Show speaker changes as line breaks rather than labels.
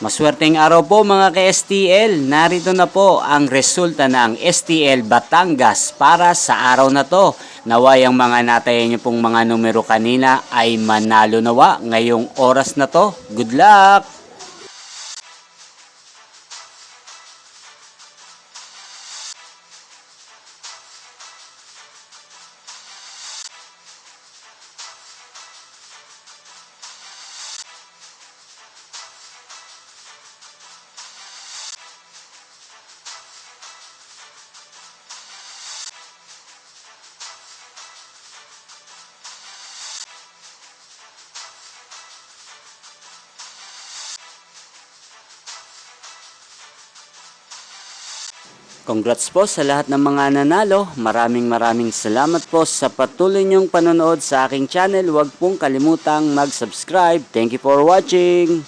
Maswerteng araw po mga ka-STL. Narito na po ang resulta ng STL Batangas para sa araw na to. Naway ang mga natayan niyo pong mga numero kanina ay manalo nawa ngayong oras na to. Good luck! Congrats po sa lahat ng mga nanalo. Maraming salamat po sa patuloy niyong panonood sa aking channel. Huwag pong kalimutang mag-subscribe. Thank you for watching.